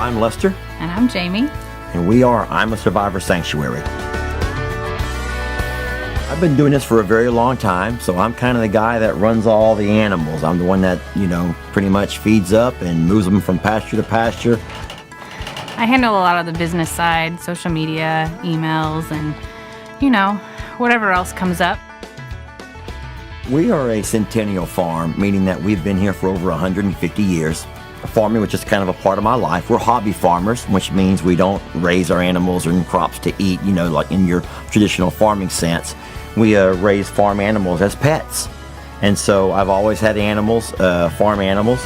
I'm Lester. And I'm Jamie. And we are I'm a Survivor Sanctuary. I've been doing this for a very long time, so I'm kind of the guy that runs all the animals. I'm the one that, pretty much feeds up and moves them from pasture to pasture. I handle a lot of the business side, social media, emails, and, whatever else comes up. We are a centennial farm, meaning that we've been here for over 150 years. Farming, which is kind of a part of my life. We're hobby farmers, which means we don't raise our animals or crops to eat, like in your traditional farming sense. We raise farm animals as pets. And so I've always had animals, farm animals.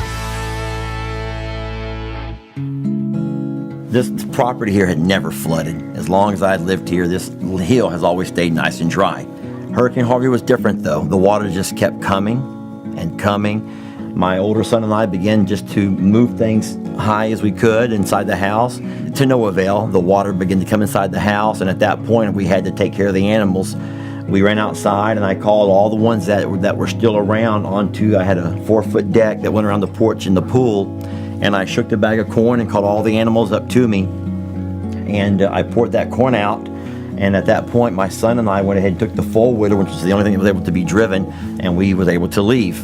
This property here had never flooded. As long as I'd lived here, this hill has always stayed nice and dry. Hurricane Harvey was different though. The water just kept coming and coming. My older son and I began just to move things high as we could inside the house. To no avail. The water began to come inside the house, and at that point we had to take care of the animals. We ran outside and I called all the ones that were still around onto, I had a 4-foot deck that went around the porch and the pool, and I shook the bag of corn and called all the animals up to me, and I poured that corn out. And at that point, my son and I went ahead and took the four-wheeler, which was the only thing that was able to be driven, and we was able to leave.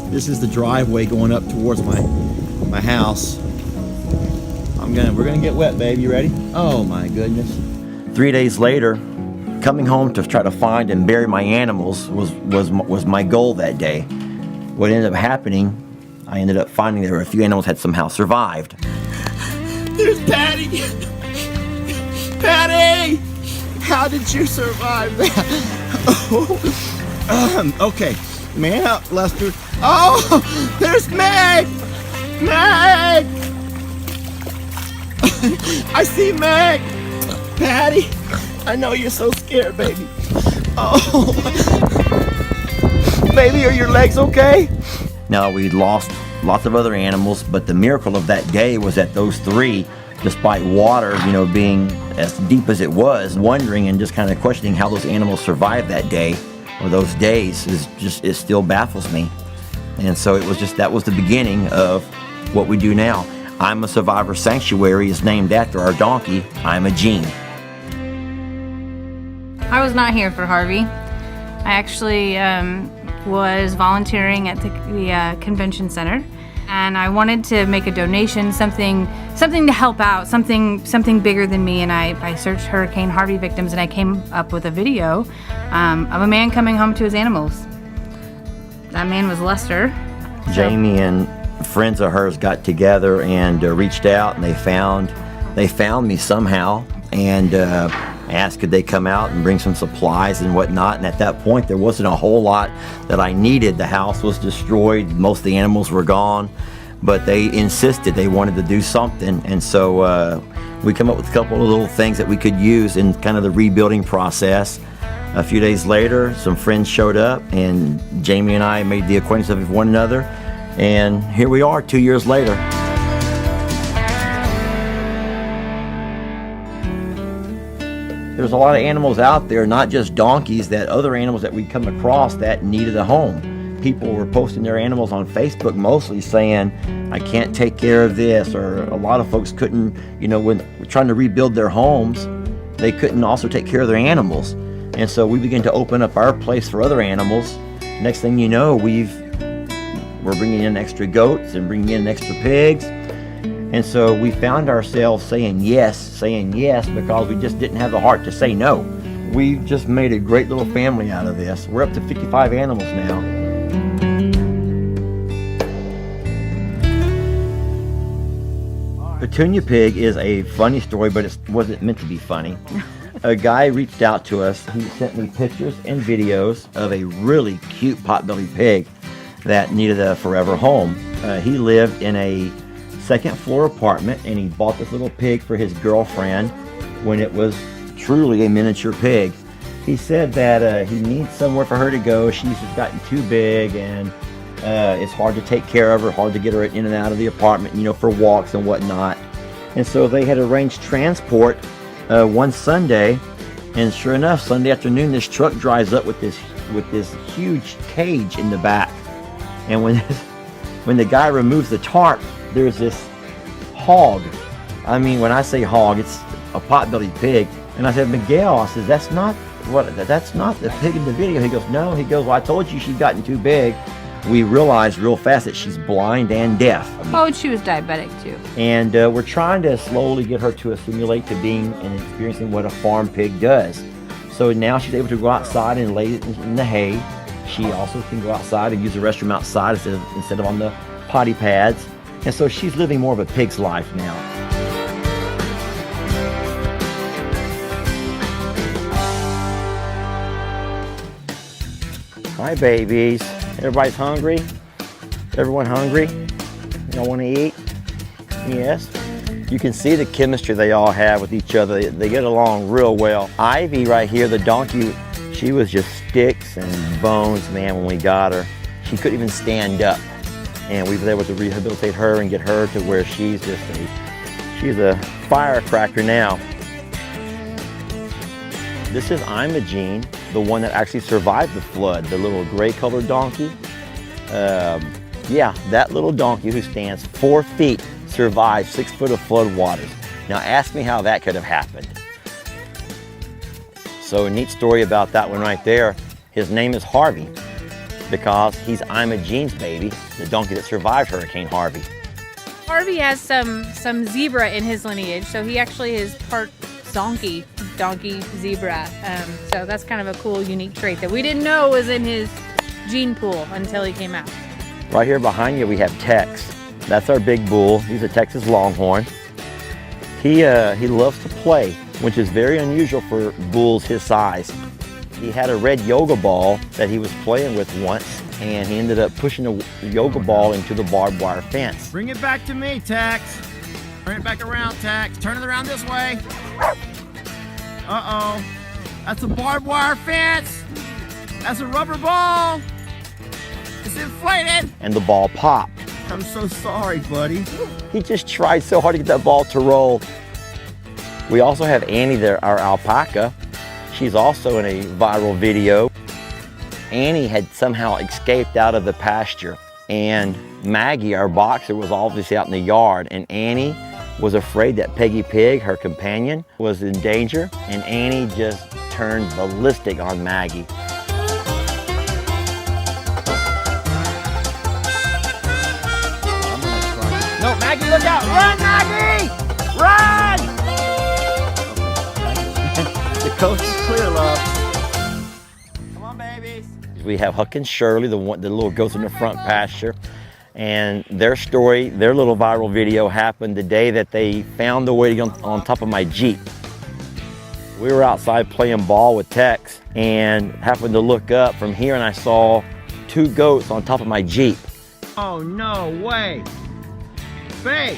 This is the driveway going up towards my house. We're gonna get wet, babe. You ready? Oh my goodness. 3 days later, coming home to try to find and bury my animals was my goal that day. What ended up happening, I ended up finding there were a few animals had somehow survived. There's Patty! Patty! How did you survive that? Okay, man up, Lester. Oh, there's Meg! Meg! I see Meg! Patty, I know you're so scared, baby. Oh, baby, are your legs okay? Now, we lost lots of other animals, but the miracle of that day was that those three, despite water, being as deep as it was, wondering and just kind of questioning how those animals survived that day or those days it still baffles me. And so that was the beginning of what we do now. I'm a Survivor Sanctuary is named after our donkey, I'm a Jean. I was not here for Harvey. I actually was volunteering at the convention center, and I wanted to make a donation, something to help out, something bigger than me. And I searched Hurricane Harvey victims, and I came up with a video of a man coming home to his animals. That man was Lester. Jamie and friends of hers got together and reached out, and they found me somehow, and asked could they come out and bring some supplies and whatnot. And at that point there wasn't a whole lot that I needed. The house was destroyed, most of the animals were gone, but they insisted they wanted to do something. And so we come up with a couple of little things that we could use in kind of the rebuilding process. A few days later, some friends showed up, and Jamie and I made the acquaintance of one another, and here we are 2 years later. There's a lot of animals out there, not just donkeys, that other animals that we come across that needed a home. People were posting their animals on Facebook mostly saying, I can't take care of this, or a lot of folks couldn't, when trying to rebuild their homes, they couldn't also take care of their animals. And so we began to open up our place for other animals. Next thing you know, we're bringing in extra goats and bringing in extra pigs. And so we found ourselves saying yes, because we just didn't have the heart to say no. We just made a great little family out of this. We're up to 55 animals now. Petunia pig is a funny story, but it wasn't meant to be funny. A guy reached out to us. He sent me pictures and videos of a really cute potbelly pig that needed a forever home. He lived in a second-floor apartment, and he bought this little pig for his girlfriend when it was truly a miniature pig. He said that he needs somewhere for her to go. She's just gotten too big, and it's hard to take care of her, hard to get her in and out of the apartment, for walks and whatnot. And so they had arranged transport one Sunday, and sure enough, Sunday afternoon, this truck drives up with this huge cage in the back. And when the guy removes the tarp, there's this hog I mean, when I say hog, it's a pot-bellied pig. And I said, Miguel, I said, that's not the pig in the video. He goes, no. He goes, well, I told you she'd gotten too big. We realized real fast that she's blind and deaf. Oh, and she was diabetic too. And we're trying to slowly get her to assimilate to being and experiencing what a farm pig does. So now she's able to go outside and lay in the hay. She also can go outside and use the restroom outside instead of on the potty pads. And so she's living more of a pig's life now. Hi, babies. Everybody's hungry? Everyone hungry? Y'all want to eat? Yes. You can see the chemistry they all have with each other. They get along real well. Ivy right here, the donkey, she was just sticks and bones, man, when we got her. She couldn't even stand up. And we were able to rehabilitate her and get her to where she's a firecracker now. This is Imogene, the one that actually survived the flood, the little gray-colored donkey. Yeah, that little donkey who stands 4 feet survived 6 foot of flood waters. Now ask me how that could have happened. So a neat story about that one right there. His name is Harvey because he's Imogene's baby, the donkey that survived Hurricane Harvey. Harvey has some zebra in his lineage, so he actually is part donkey zebra. So that's kind of a cool, unique trait that we didn't know was in his gene pool until he came out. Right here behind you we have Tex. That's our big bull. He's a Texas Longhorn. He loves to play, which is very unusual for bulls his size. He had a red yoga ball that he was playing with once, and he ended up pushing the yoga ball into the barbed wire fence. Bring it back to me, Tex. Bring it back around, Tex. Turn it around this way. Uh-oh. That's a barbed wire fence. That's a rubber ball. It's inflated. And the ball popped. I'm so sorry, buddy. He just tried so hard to get that ball to roll. We also have Annie there, our alpaca. She's also in a viral video. Annie had somehow escaped out of the pasture, and Maggie, our boxer, was obviously out in the yard, and Annie was afraid that Peggy Pig, her companion, was in danger, and Annie just turned ballistic on Maggie. No, Maggie, look out! Run, Maggie! Run! The coast is clear, love. Come on, babies. We have Huck and Shirley, the little goats in the front pasture. And their story, their little viral video happened the day that they found the way on top of my Jeep. We were outside playing ball with Tex and happened to look up from here, and I saw 2 goats on top of my Jeep. Oh, no way. Babe,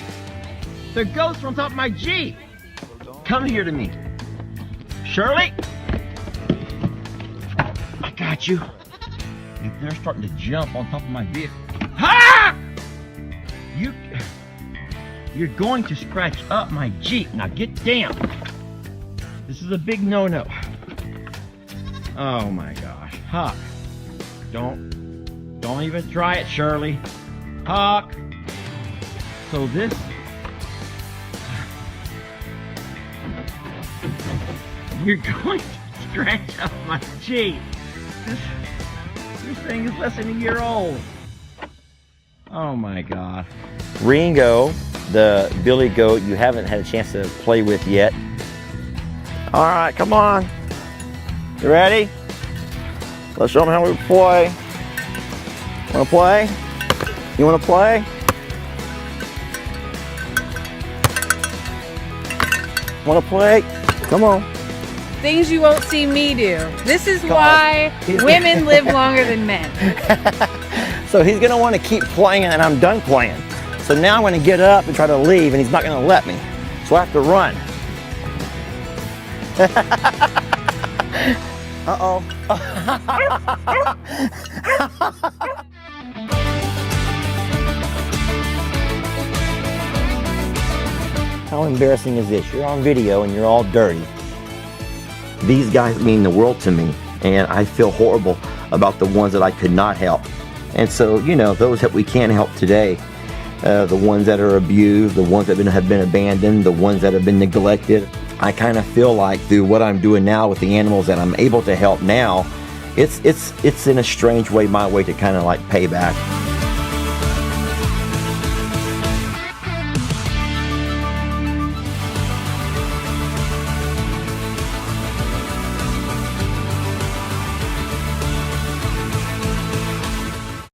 the goats are on top of my Jeep. Come here to me. Shirley? I got you. If they're starting to jump on top of my vehicle. Ha! You're going to scratch up my Jeep. Now get down. This is a big no-no. Oh my gosh. Huck. Don't even try it, Shirley. Huck. So this, you're going to scratch up my Jeep. This thing is less than a year old. Oh my God. Ringo, the billy goat you haven't had a chance to play with yet. All right, come on. You ready? Let's show them how we play. Wanna play? You wanna play? Wanna play? Come on. Things you won't see me do. This is why women live longer than men. So he's gonna wanna keep playing and I'm done playing. So now I'm gonna get up and try to leave and he's not gonna let me. So I have to run. Uh-oh. How embarrassing is this? You're on video and you're all dirty. These guys mean the world to me, and I feel horrible about the ones that I could not help. And so, you know, those that we can help today, the ones that are abused, the ones that have been abandoned, the ones that have been neglected. I kind of feel like through what I'm doing now with the animals that I'm able to help now, it's in a strange way my way to kind of like pay back.